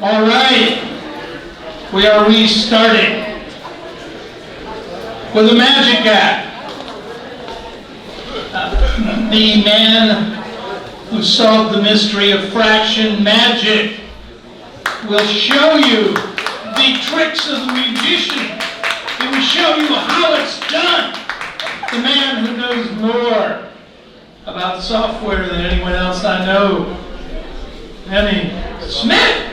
All right, we are restarting with a magic act. The man who solved the mystery of fraction magic will show you the tricks of the magician. He will show you how it's done. The man who knows more about software than anyone else I know, Bennie Smith.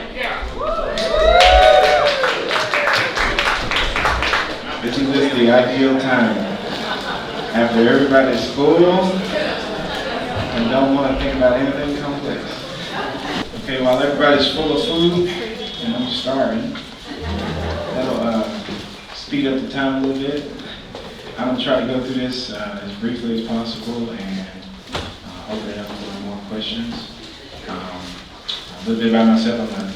Isn't this the ideal time? After everybody's full and don't want to think about anything complex. Okay, while everybody's full of food and I'm starving, that'll speed up the time a little bit. I'm going to try to go through this as briefly as possible and open it up for more questions. A little bit about myself. I'm a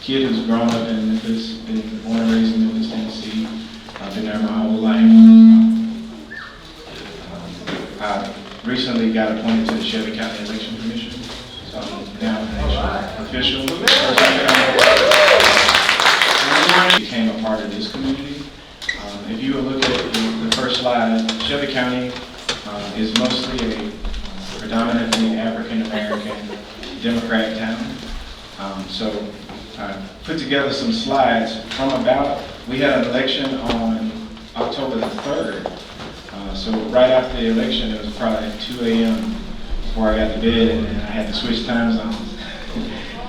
kid who's grown up in Memphis, been born and raised in Memphis, Tennessee. I've been there my whole life. I recently got appointed to the Shelby County Election Commission, so I'm now an actual official. I became a part of this community. If you look at the first slide, Shelby County is mostly a predominantly African American Democrat town. So I put together some slides from we had an election on October the 3rd. So right after the election, it was probably 2 a.m. before I got to bed, and then I had to switch time zones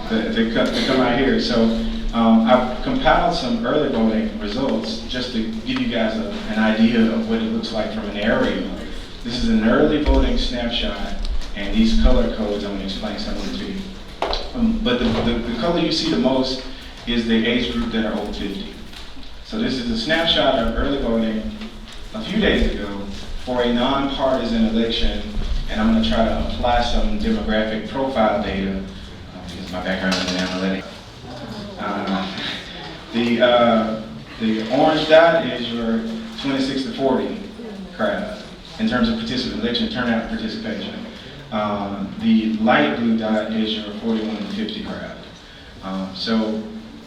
to come out here. So I've compiled some early voting results just to give you guys an idea of what it looks like from an aerial. This is an early voting snapshot, and these color codes, I'm going to explain some of it to you. But the color you see the most is the age group that are over 50. So this is a snapshot of early voting a few days ago for a nonpartisan election, and I'm going to try to apply some demographic profile data because my background is in analytics. The orange dot is your 26 to 40 crowd in terms of election turnout participation. The light blue dot is your 41 to 50 crowd. So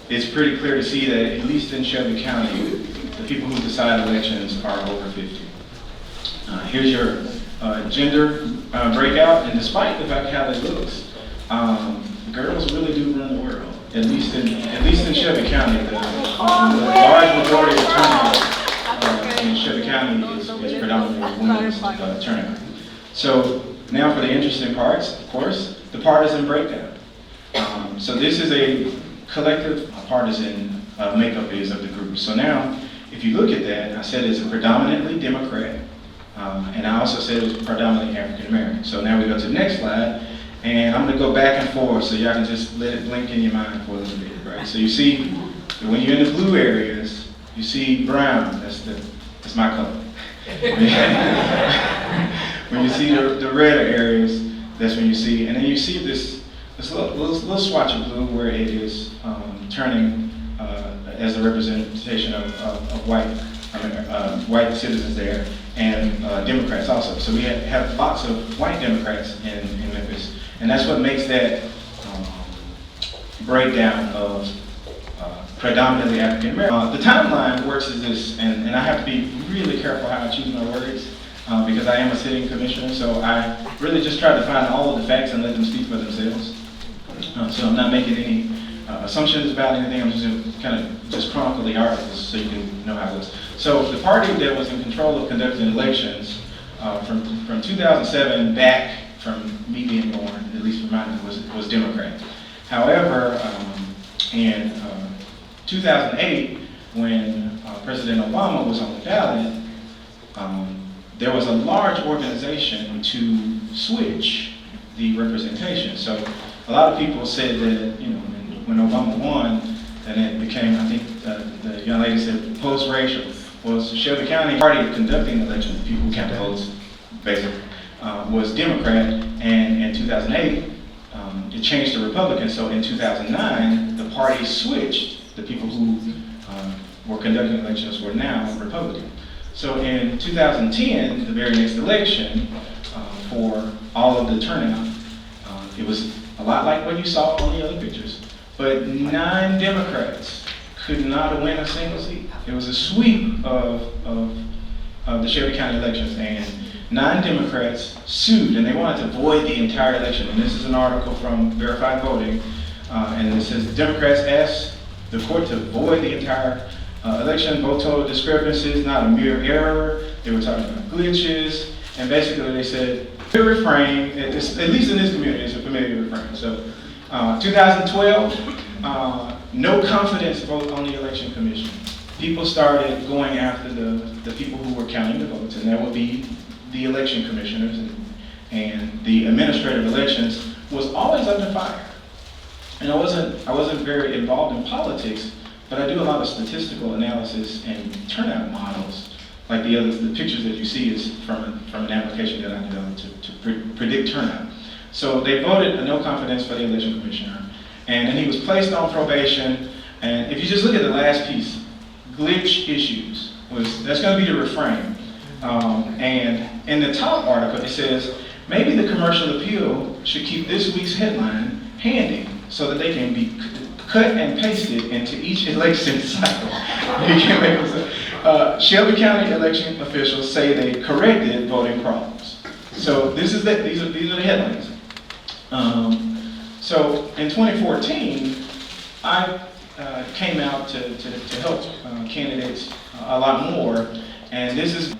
it's pretty clear to see that at least in Shelby County, the people who decide elections are over 50. Here's your gender breakout, and despite the fact how this looks, girls really do run the world. At least in Shelby County, the large majority of turnout in Shelby County is predominantly women's turnout. So now for the interesting parts, of course, the partisan breakdown. So this is a collective partisan makeup is of the group. So now, if you look at that, I said it's a predominantly Democrat, and I also said it was predominantly African American. So now we go to the next slide, and I'm going to go back and forth so y'all can just let it blink in your mind for a little bit, right? So you see, when you're in the blue areas, you see brown. That's my color. When you see the redder areas, that's when you see, and then you see this little swatch of blue where it is turning as a representation of white citizens there, and Democrats also. So we have lots of white Democrats in Memphis, and that's what makes that breakdown of predominantly African American. The timeline works as this, and I have to be really careful how I choose my words because I am a sitting commissioner, so I really just try to find all of the facts and let them speak for themselves. So I'm not making any assumptions about anything. I'm just going to kind of just chronicle the articles so you can know how it looks. So the party that was in control of conducting elections from 2007 back from me being born, at least for mine, was Democrat. However, in 2008, when President Obama was on the ballot, there was a large organization to switch the representation. So a lot of people said that, when Obama won, and it became, I think the young lady said, post-racial. Well, Shelby County party conducting the election, the people who count votes, basically, was Democrat, and in 2008, it changed to Republican. So in 2009, the party switched. The people who were conducting elections were now Republican. So in 2010, the very next election, for all of the turnout, it was a lot like what you saw on the other pictures. But 9 Democrats could not win a single seat. It was a sweep of the Shelby County elections, and 9 Democrats sued, and they wanted to void the entire election. And this is an article from Verified Voting, and it says Democrats asked the court to void the entire election, vote total discrepancies, not a mere error. They were talking about glitches, and basically they said, the refrain, at least in this community, it's a familiar refrain. So 2012, no confidence vote on the election commission. People started going after the people who were counting the votes, and that would be the election commissioners, and the administrative elections was always under fire. And I wasn't very involved in politics, but I do a lot of statistical analysis and turnout models. Like the pictures that you see is from an application that I developed to predict turnout. So they voted a no confidence for the election commissioner, and then he was placed on probation. And if you just look at the last piece, glitch issues, that's going to be the refrain. And in the top article, it says, maybe the commercial appeal should keep this week's headline handy so that they can be cut and pasted into each election cycle. You can't make them say. Shelby County election officials say they corrected voting problems. So these are the headlines. So in 2014, I came out to help candidates a lot more, and it's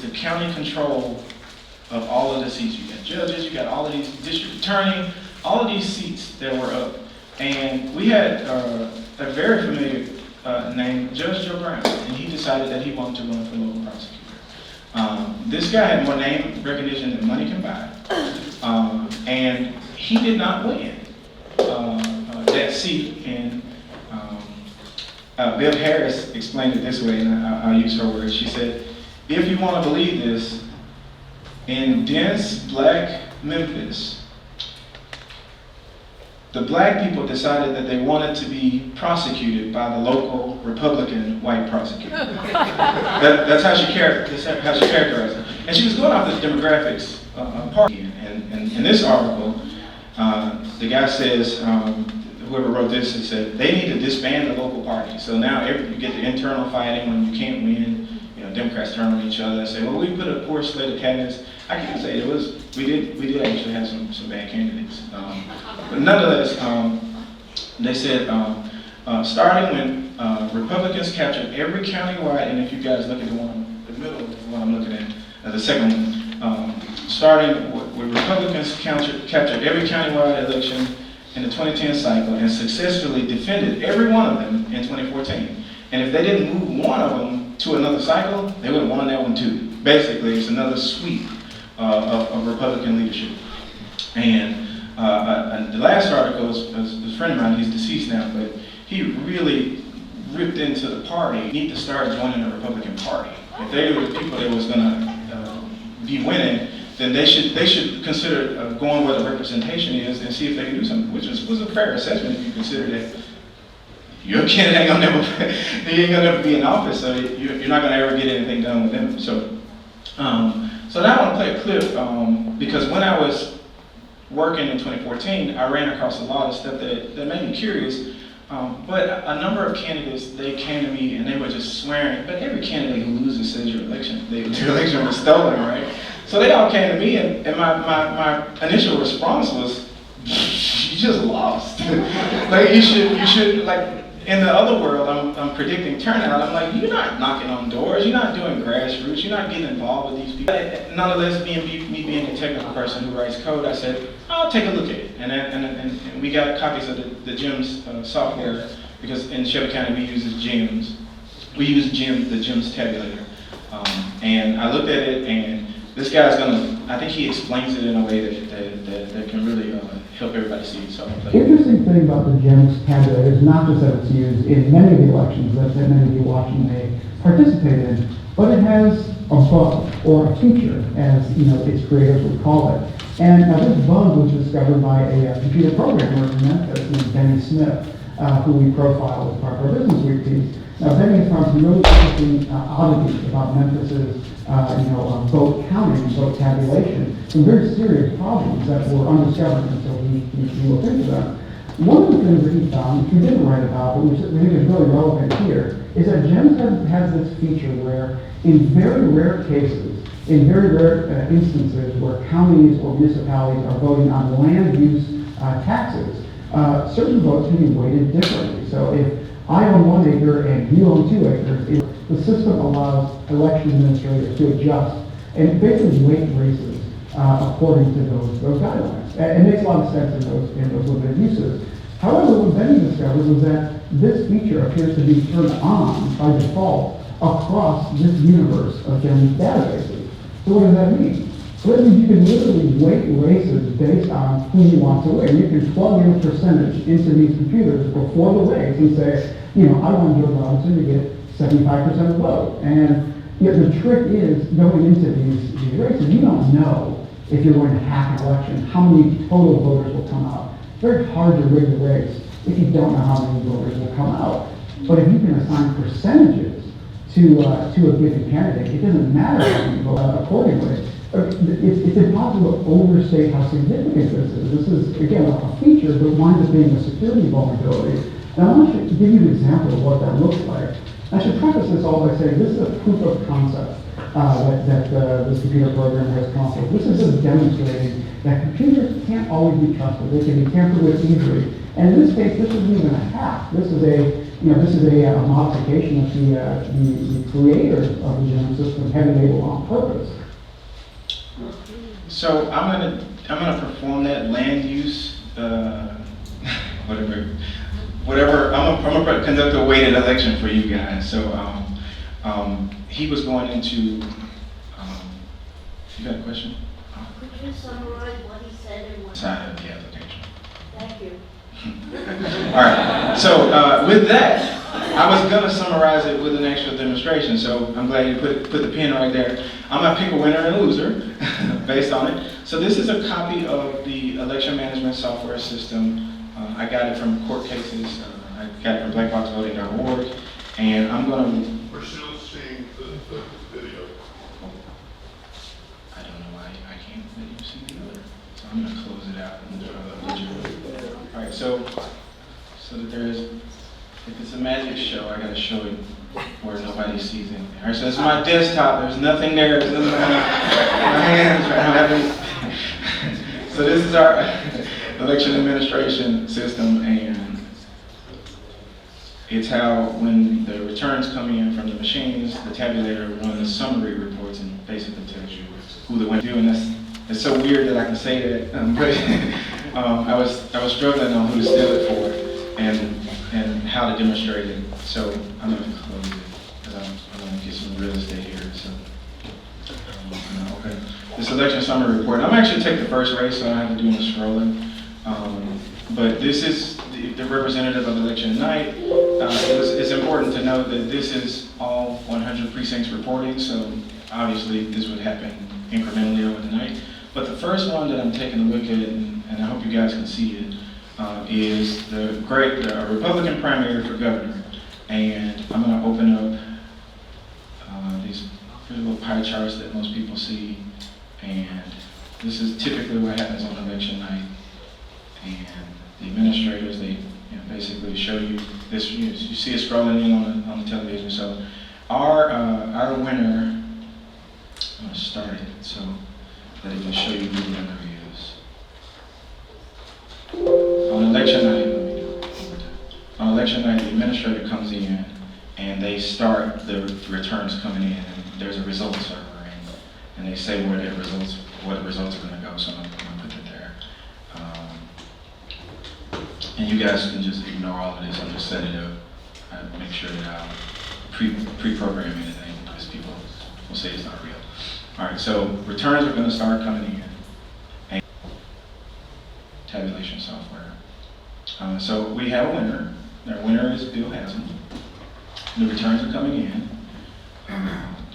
a county control of all of the seats. You got judges, you got all of these district attorney, all of these seats that were up, and we had a very familiar named Judge Joe Brown, and he decided that he wanted to run for local prosecutor. This guy had more name recognition than money can buy, and he did not win that seat. And Bev Harris explained it this way, and I'll use her words. She said, if you want to believe this, in dense black Memphis, the black people decided that they wanted to be prosecuted by the local Republican white prosecutor. That's how she characterized it. And she was going off the demographics party. And in this article, the guy says, whoever wrote this, he said, they need to disband the local party. So now you get the internal fighting when you can't win. Democrats turn on each other and say, well, we put a poor slate of candidates. I can't say we did actually have some bad candidates. But nonetheless, they said, starting when Republicans captured every countywide, and if you guys look at the middle of what I'm looking at, the second one, starting when Republicans captured every countywide election in the 2010 cycle and successfully defended every one of them in 2014. And if they didn't move one of them to another cycle, they would have won that one too. Basically, it's another sweep of Republican leadership. And the last article is a friend of mine, he's deceased now, but he really ripped into the party. You need to start joining the Republican Party. If they were the people that was going to be winning, then they should consider going where the representation is and see if they can do something, which was a fair assessment if you consider that your candidate ain't gonna never be in office, so you're not gonna ever get anything done with them. So now I want to play a clip because when I was working in 2014, I ran across a lot of stuff that made me curious. But a number of candidates, they came to me and they were just swearing. But every candidate who loses says their election was stolen, right? So they all came to me, and my initial response was, "You just lost." Like you should like. In the other world, I'm predicting turnout. I'm like, you're not knocking on doors. You're not doing grassroots. You're not getting involved with these people. Nonetheless, me being a technical person who writes code, I said, I'll take a look at it. And we got copies of the GEMS software because in Shelby County we use GEMS. We use the GEMS tabulator. And I looked at it, and this guy's I think he explains it in a way that can really help everybody see it. So the interesting thing about the GEMS tabulator is not just that it's used in many of the elections that many of you watching may participate in, but it has a bug or a feature, as its creators would call it. And this bug was discovered by a computer programmer in Memphis named Bennie Smith. who we profiled as part of our Business Week piece. Now, Bennie has found some really interesting oddities about Memphis's, vote counting, vote tabulation, some very serious problems that were undiscovered until he looked into them. One of the things that he found, which we didn't write about, but which we think is really relevant here, is that GEMS has this feature where, in very rare cases, in very rare instances where counties or municipalities are voting on land use taxes, certain votes can be weighted differently. So if I own 1 acre and you own 2 acres, the system allows election administrators to adjust and basically weight races according to those guidelines. And it makes a lot of sense in those limited uses. However, what Bennie discovered was that this feature appears to be turned on by default across this universe of GEMS databases. So what does that mean? So that means you can literally weight races based on who you want to weigh. You can plug in a percentage into these computers before the race and say, I want Joe Robinson to get 75% of the vote. And the trick is going into these races, you don't know if you're going to hack an election, how many total voters will come out. It's very hard to rig the race if you don't know how many voters will come out. But if you can assign percentages to a given candidate, it doesn't matter how you vote accordingly. It's impossible to overstate how significant this is. This is, again, a feature, but winds up being a security vulnerability. And I want to give you an example of what that looks like. I should preface this all by saying this is a proof of concept that this computer program has come up with. This is just demonstrating that computers can't always be trusted. They can be tampered with easily. And in this case, this isn't even a hack. This is a modification that the creators of the GEM system have enabled on purpose. So I'm gonna perform that land use, whatever. I'm gonna conduct a weighted election for you guys. So he was going into. You got a question? Could you summarize what he said and what? Side of the application. Thank you. All right. So with that, I was gonna summarize it with an actual demonstration. So I'm glad you put the pin right there. I'm gonna pick a winner and a loser based on it. So this is a copy of the election management software system. I got it from court cases. I got it from blackboxvoting.org, and I'm gonna. We're still seeing the video. I don't know why I can't let you see the other. So I'm gonna close it out and digital. All right. So that there is. If it's a magic show, I gotta show it where nobody sees it. All right, so this is my desktop. There's nothing there. There's nothing on my hands right now. So this is our election administration system, and it's how when the returns come in from the machines, the tabulator runs summary reports and basically tells you who the winner is. And it's so weird that I can say that, but I was struggling on who to steal it for, and how to demonstrate it. So I'm going to close it because I'm going to get some real estate here. So, okay. This election summary report. I'm actually taking the first race, so I don't have to do any scrolling. But this is the representative of election night. It's important to note that this is all 100 precincts reporting. So obviously this would happen incrementally over the night. But the first one that I'm taking a look at, and I hope you guys can see it, is the Republican primary for governor. And I'm going to open up these little pie charts that most people see. And this is typically what happens on election night. And the administrators, they basically show you this. You see it scrolling in on the television. So our winner, I'm going to start it so that it can show you who the winner is. On election night, the administrator comes in and they start the returns coming in, and there's a results server, and they say what the results are going to go. So I'm going to put it there, and you guys can just ignore all of this. I'm just setting it up. I make sure that I pre-program anything because people will say it's not real. All right, so returns are going to start coming in. Tabulation software. So we have a winner. Our winner is Bill Haslam. The returns are coming in.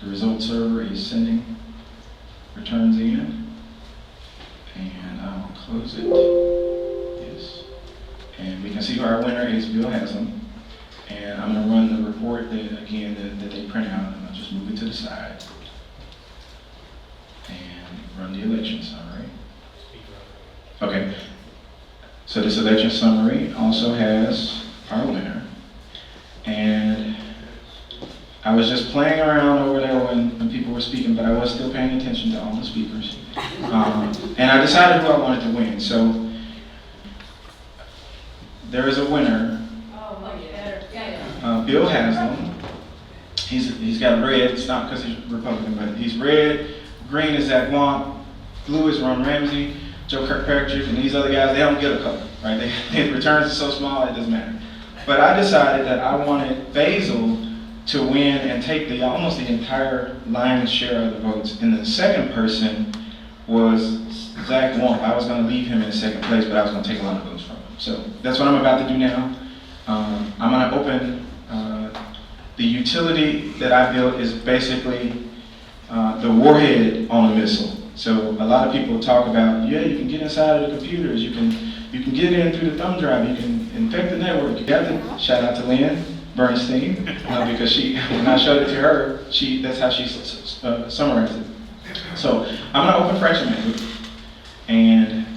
The results server is sending returns in. And I'll close it. Yes. And we can see who our winner is, Bill Haslam. And I'm going to run the report that they print out, and I'll just move it to the side. And run the election summary. Okay, so this election summary also has our winner. And I was just playing around over there when people were speaking, but I was still paying attention to all the speakers. And I decided who I wanted to win. So there is a winner. Bill Haslam. He's got red. It's not because he's Republican, but he's red. Green is Zach Wamp. Blue is Ron Ramsey. Joe Kirkpatrick, and these other guys, they don't get a color, right? Their returns are so small, it doesn't matter. But I decided that I wanted Basil to win and take almost the entire lion's share of the votes. And the second person was Zach Wamp. I was going to leave him in second place, but I was going to take a lot of votes from him. So that's what I'm about to do now. I'm going to open the utility that I built is basically the warhead on a missile. So a lot of people talk about, yeah, you can get inside of the computers, you can get in through the thumb drive, you can infect the network. You got to shout out to Lynn Bernstein because when I showed it to her, that's how she summarized it. So I'm going to open Fraction Magic, and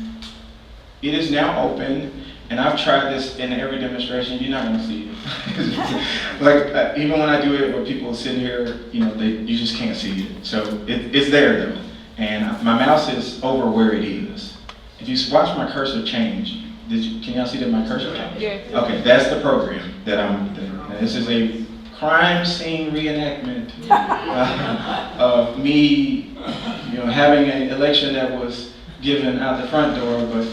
it is now open. And I've tried this in every demonstration. You're not going to see it. Even when I do it, where people sit here, you just can't see it. So it's there though. And my mouse is over where it is. If you watch my cursor change, can y'all see that my cursor changed? Yeah. Okay, that's the program that I'm doing. This is a crime scene reenactment of me, having an election that was given out the front door, but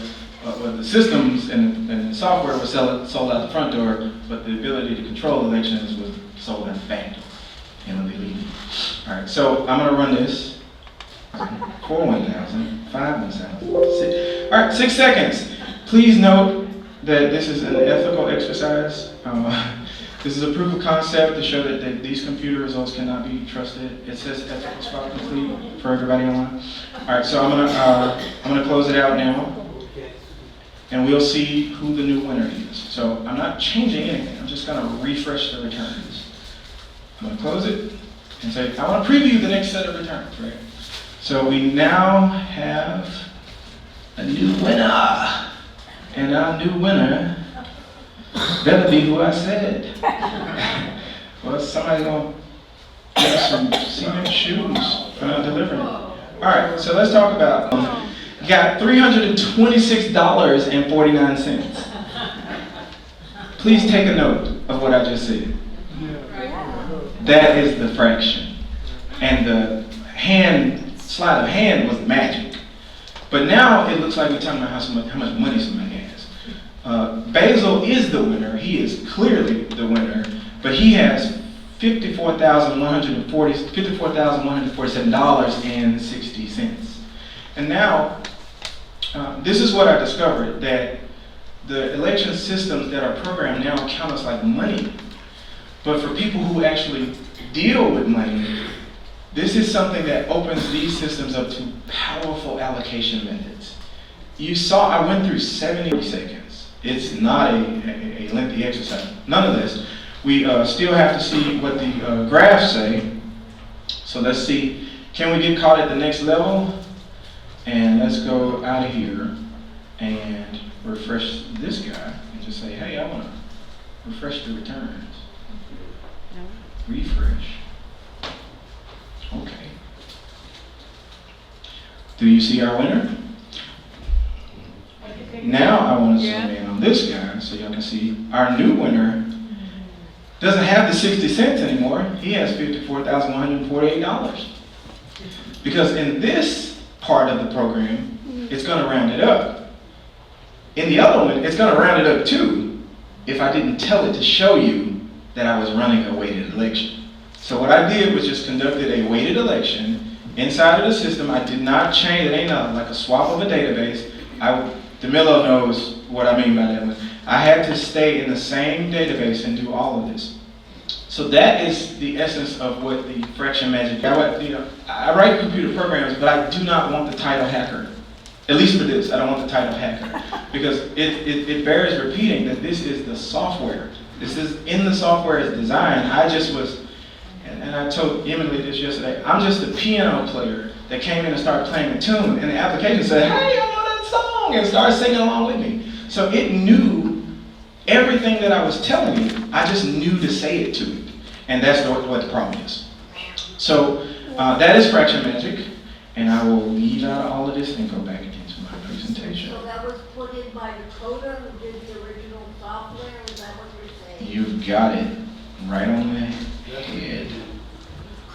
the systems and the software was sold out the front door, but the ability to control elections was sold out the back door. Illegal. All right, so I'm going to run this. 4 1,000, 5 1,000, 6. All right, 6 seconds. Please note that this is an ethical exercise. This is a proof of concept to show that these computer results cannot be trusted. It says ethical spot complete for everybody online. All right, so I'm gonna close it out now, and we'll see who the new winner is. So I'm not changing anything. I'm just gonna refresh the returns. I'm gonna close it and say I want to preview the next set of returns, right? So we now have a new winner, and our new winner better be who I said. Well, somebody's gonna get some cement shoes for not delivering it. All right, so let's talk about. Got $326.49. Please take a note of what I just said. That is the fraction, and the sleight of hand was magic. But now it looks like we're talking about how much money somebody has. Basil is the winner. He is clearly the winner, but he has $54,147.60. And now, this is what I discovered, that the election systems that are programmed now count us like money. But for people who actually deal with money, this is something that opens these systems up to powerful allocation methods. You saw I went through 70 seconds. It's not a lengthy exercise. Nonetheless, we still have to see what the graphs say. So let's see, can we get caught at the next level? And let's go out of here and refresh this guy and just say, hey, I want to refresh the returns. Refresh. Okay. Do you see our winner? Now I want to zoom in on this guy so y'all can see our new winner doesn't have the 60 cents anymore. He has $54,148. Because in this part of the program, it's going to round it up. In the other one, it's going to round it up too if I didn't tell it to show you that I was running a weighted election. So what I did was just conducted a weighted election inside of the system. I did not change, it ain't like a swap of a database. DeMillo knows what I mean by that one. I had to stay in the same database and do all of this. So that is the essence of what the fraction magic. I write computer programs, but I do not want the title hacker. At least for this, I don't want the title hacker. Because it bears repeating that this is the software. This is in the software as designed. I just was, and I told Emily this yesterday, I'm just a piano player that came in and started playing a tune, and the application said, hey, I know that song, and started singing along with me. So it knew everything that I was telling you, I just knew to say it to it. And that's what the problem is. So that is fraction magic, and I will leave out all of this and go back into my presentation. So that was put in by the coder who did the original software, is that what you're saying? You've got it right on the head.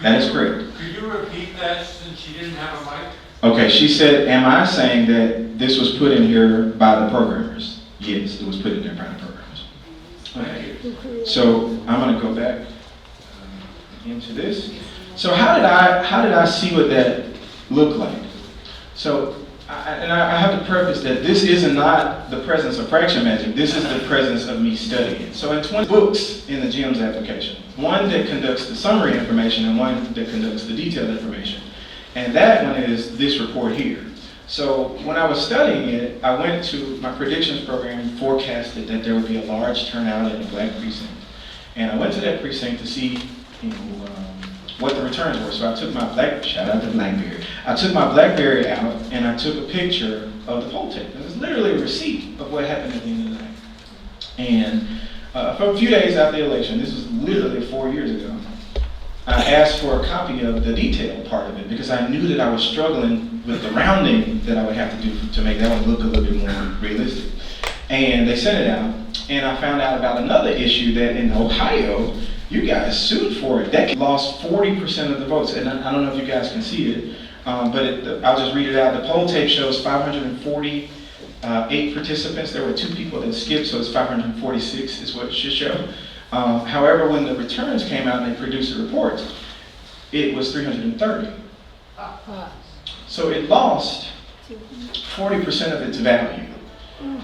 That is correct. Could you repeat that since she didn't have a mic? Okay, she said, am I saying that this was put in here by the programmers? Yes, it was put in there by the programmers. Okay, so I'm going to go back into this. So how did I see what that looked like? So, I have to preface that this is not the presence of fraction magic. This is the presence of me studying. So in 20 books in the GEMS application, one that conducts the summary information and one that conducts the detailed information. And that one is this report here. So when I was studying it, I went to my predictions program, forecasted that there would be a large turnout in a black precinct. And I went to that precinct to see, what the returns were. So I took my shout out to BlackBerry. I took my BlackBerry out and I took a picture of the poll tape. It was literally a receipt of what happened at the end of the night. And for a few days after the election, this was literally 4 years ago, I asked for a copy of the detailed part of it because I knew that I was struggling with the rounding that I would have to do to make that one look a little bit more realistic. And they sent it out, and I found out about another issue that in Ohio, you guys sued for it. That lost 40% of the votes, and I don't know if you guys can see it, but I'll just read it out. The poll tape shows 548 participants. There were 2 people that skipped, so it's 546 is what it should show. However, when the returns came out and they produced the reports, it was 330. So it lost 40% of its value.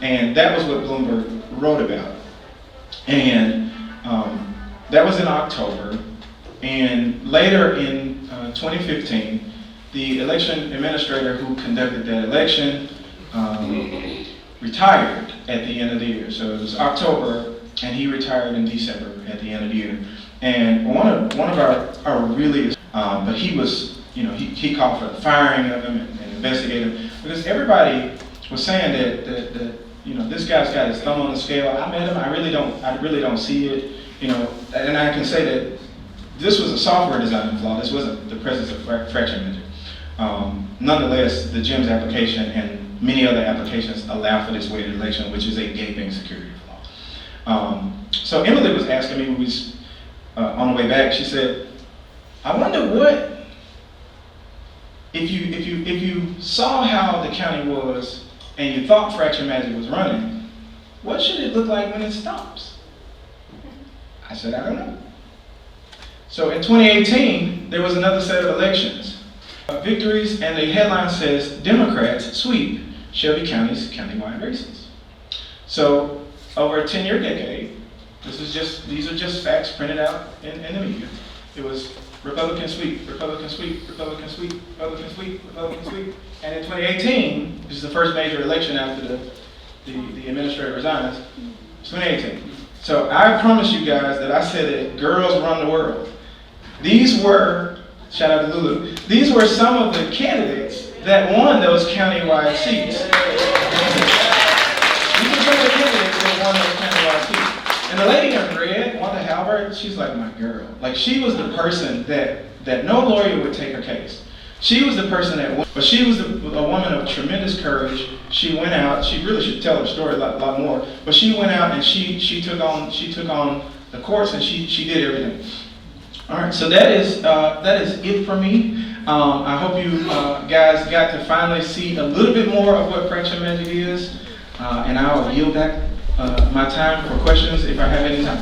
And that was what Bloomberg wrote about. And that was in October. And later in 2015, the election administrator who conducted that election retired at the end of the year. So it was October, and he retired in December at the end of the year. And one of our really, but he was, he called for the firing of him and investigated him because everybody was saying that this guy's got his thumb on the scale. I met him. I really don't see it. And I can say that this was a software design flaw. This wasn't the presence of fraction magic. Nonetheless, the GEMS application and many other applications allow for this weighted election, which is a gaping security flaw. So Emily was asking me when we was on the way back. She said, "I wonder what if you saw how the county was and you thought fraction magic was running, what should it look like when it stops?" I said, "I don't know." So in 2018, there was another set of elections. Victories, and the headline says, "Democrats sweep Shelby County's countywide races." So over a 10-year decade, these are just facts printed out in the media. It was Republican sweep, Republican sweep, Republican sweep, Republican sweep, Republican sweep. And in 2018, which is the first major election after the administrator resigns, 2018. So I promise you guys that I said that girls run the world. These were, shout out to Lulu, these were some of the candidates that won those countywide seats. These were some of the candidates that won those countywide seats. And the lady in red, Wanda Halbert, she's like my girl. Like she was the person that no lawyer would take her case. She was the person that won, but she was a woman of tremendous courage. She went out, she really should tell her story a lot more, but she went out and she took on the courts and she did everything. All right, so that is it for me. I hope you guys got to finally see a little bit more of what fraction magic is, and I'll yield back my time for questions if I have any time.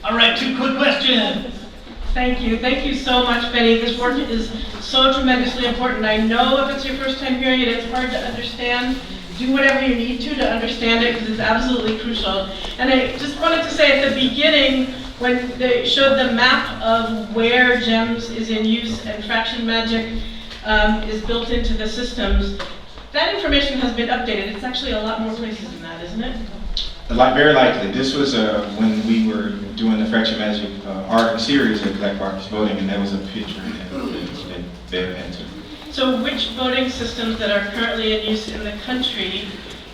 All right, 2 quick questions. Thank you. Thank you so much, Benny. This work is so tremendously important. I know if it's your first time hearing it, it's hard to understand. Do whatever you need to understand it, because it's absolutely crucial. And I just wanted to say at the beginning, when they showed the map of where GEMS is in use and fraction magic is built into the systems, that information has been updated. It's actually a lot more places than that, isn't it? Very likely. This was when we were doing the Fraction Magic art series at Black Markets Voting, and that was a picture that they had to. So which voting systems that are currently in use in the country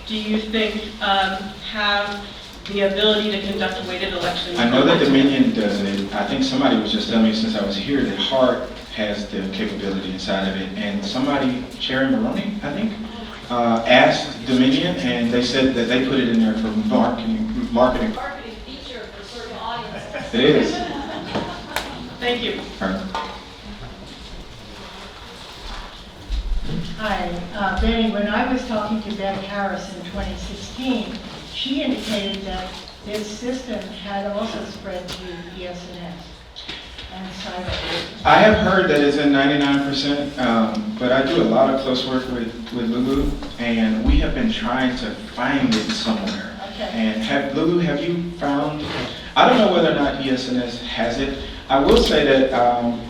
do you think have the ability to conduct weighted elections? I know that Dominion does it. I think somebody was just telling me since I was here that Hart has the capability inside of it, and somebody, Cherry Maroney, I think, asked Dominion, and they said that they put it in there for marketing. Marketing feature for certain audiences. It is. Thank you. All right. Hi, Benny, when I was talking to Bev Harris in 2016, she indicated that this system had also spread to ES&S and cyber. I have heard that it's in 99%, but I do a lot of close work with Lulu, and we have been trying to find it somewhere. Okay. And Lulu, have you found? I don't know whether or not ES&S has it. I will say that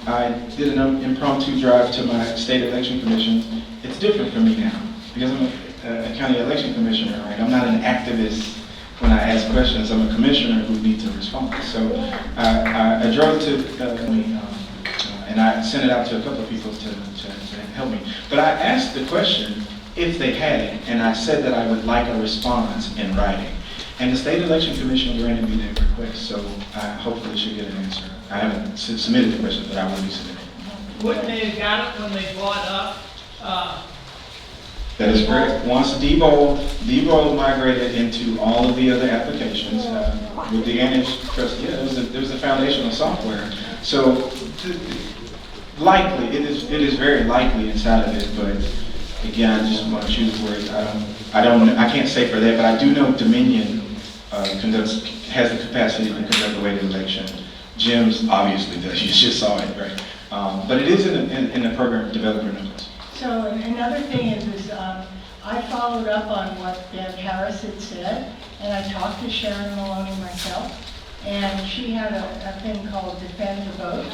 I did an impromptu drive to my state election commission. It's different for me now because I'm a county election commissioner, right? I'm not an activist when I ask questions. I'm a commissioner who needs a response. So I drove to and I sent it out to a couple of people to help me. But I asked the question if they had it, and I said that I would like a response in writing. And the State Election Commission granted me that request, so I hopefully should get an answer. I haven't submitted the question, but I will be submitting. Wouldn't they have got it when they bought up? That is correct. Once Diebold migrated into all of the other applications with the Annex Trust, yeah, there was a foundational software. So likely, it is very likely inside of it, but again, I just want to choose words. I can't say for that, but I do know Dominion has the capacity to conduct a weighted election. GEMS obviously does. You just saw it, right? But it is in the program developer notes. So another thing is I followed up on what Bev Harris had said, and I talked to Sharon Maloney myself, and she had a thing called Defend the Vote,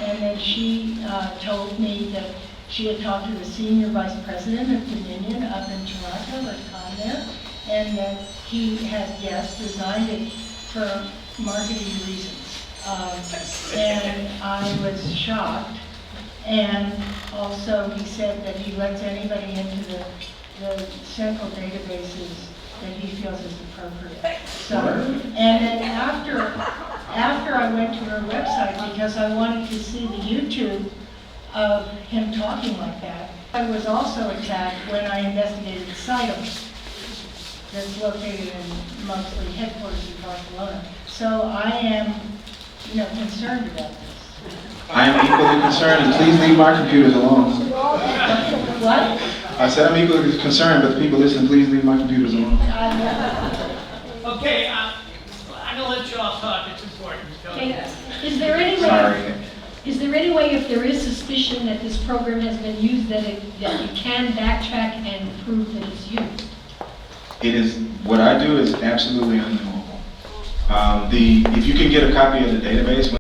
and then she told me that she had talked to the senior vice president of Dominion up in Toronto at time there, and that he had, yes, designed it for marketing reasons. And I was shocked. And also he said that he lets anybody into the central databases that he feels is appropriate. So, and then after I went to her website because I wanted to see the YouTube of him talking like that, I was also attacked when I investigated Cytem that's located in mostly headquarters in Barcelona. So I am, concerned about this. I am equally concerned, and please leave my computers alone. What? I said I'm equally concerned, but the people listening, please leave my computers alone. Okay, I'm gonna let you all talk, it's important. Okay. Is there any way? Sorry. Is there any way, if there is suspicion that this program has been used, that you can backtrack and prove that it's used? It is, what I do is absolutely unknowable. If you can get a copy of the database,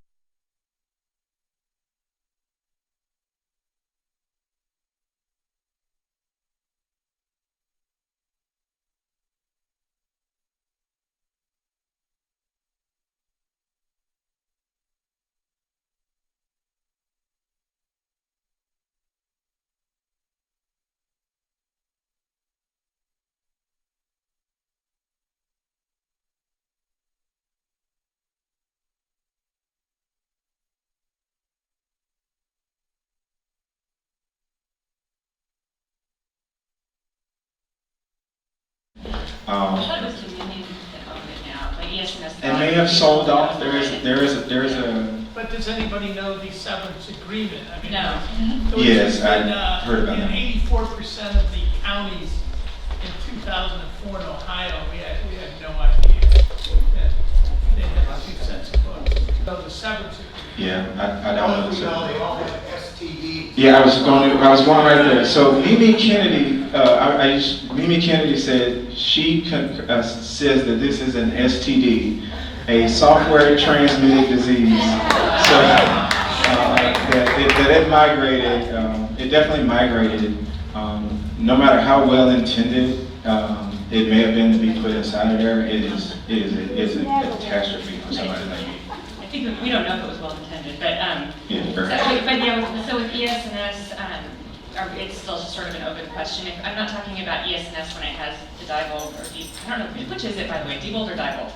it may have sold off. There is a. But does anybody know the severance agreement? I mean, No. Yes, I heard about that. In 84% of the counties in 2004 in Ohio, we had no idea that they had 2 cents a book. So the severance agreement Yeah, I don't know. They all have STD. Yeah, I was going right there. So Mimi Kennedy, Mimi Kennedy said she says that this is an STD, a software transmitted disease. So that it migrated, it definitely migrated. No matter how well intended it may have been to be put inside of there, it is a catastrophe for somebody like me. I think we don't know if it was well intended, but so with ES&S, it's still just sort of an open question. I'm not talking about ES&S when it has the Diebold or I don't know, which is it by the way, Diebold or Diebold?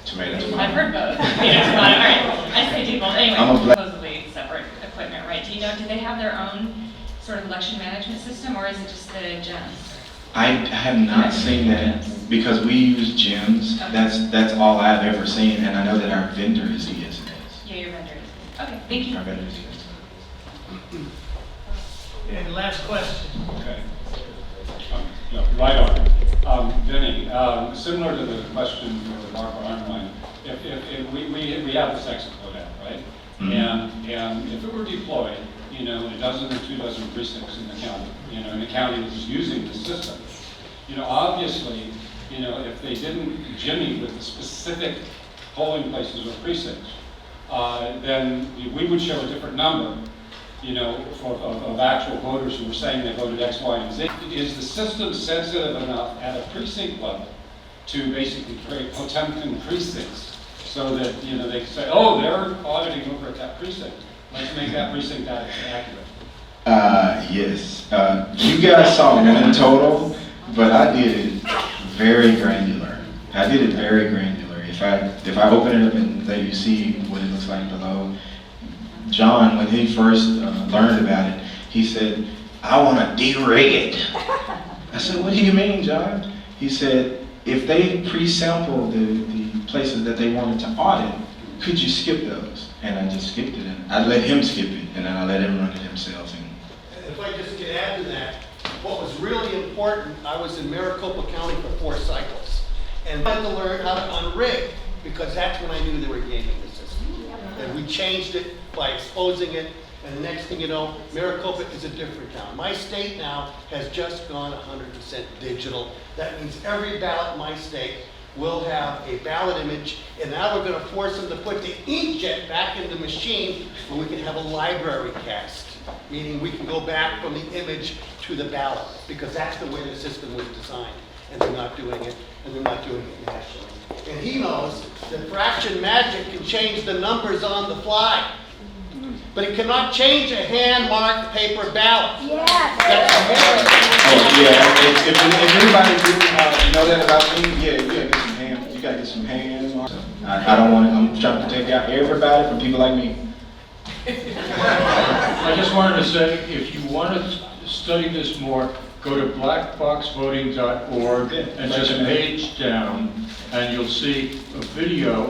Tomato. I've heard both. All right, I say Diebold. Anyway, supposedly separate equipment, right? Do you know, do they have their own sort of election management system, or is it just the GEMS? I have not seen that because we use GEMS. Okay. That's all I've ever seen, and I know that our vendor is ES&S. Yeah, your vendor is. Okay, thank you. Our vendor is ES&S. And last question. Okay. Right on. Benny, similar to the question with Mark Arnwine, if we have this exit code out, right? Mm-hmm. And if it were deployed, in a dozen or 2 dozen precincts in the county, and the county was using the system, obviously, if they didn't jimmy with the specific polling places or precincts, then we would show a different number, of actual voters who were saying they voted X, Y, and Z. Is the system sensitive enough at a precinct level to basically create Potemkin precincts so that, they can say, oh, they're auditing over at that precinct. Let's make that precinct accurate. Yes. You guys saw one total, but I did it very granular. If I open it up and let you see what it looks like below, John, when he first learned about it, he said, I want to de-rig it. I said, what do you mean, John? He said, if they pre-sample the places that they wanted to audit, could you skip those? And I just skipped it, and I let him skip it, and then I let him run it himself. And if I just could add to that, what was really important, I was in Maricopa County for 4 cycles, and I had to learn how to unrig, because that's when I knew they were gaming the system. And we changed it by exposing it, and the next thing you know, Maricopa is a different town. My state now has just gone 100% digital. That means every ballot in my state will have a ballot image, and now we're going to force them to put the inkjet back in the machine where we can have a library cast, meaning we can go back from the image to the ballot, because that's the way the system was designed, and they're not doing it, and they're not doing it nationally. And he knows that fraction magic can change the numbers on the fly, but it cannot change a hand-marked paper ballot. Yes. Oh yeah, if anybody didn't know that about me, yeah, you gotta get some hands on. So I don't want to, I'm trying to take out everybody from people like me. I just wanted to say, if you want to study this more, go to blackboxvoting.org and just page down, and you'll see a video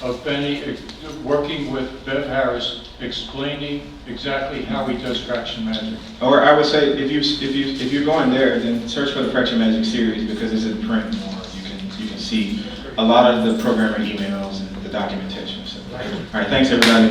of Benny working with Bev Harris, explaining exactly how he does fraction magic. Or I would say, if you're going there, then search for the Fraction Magic series, because it's in print more. You can see a lot of the programmer emails and the documentation. So, all right, thanks everybody.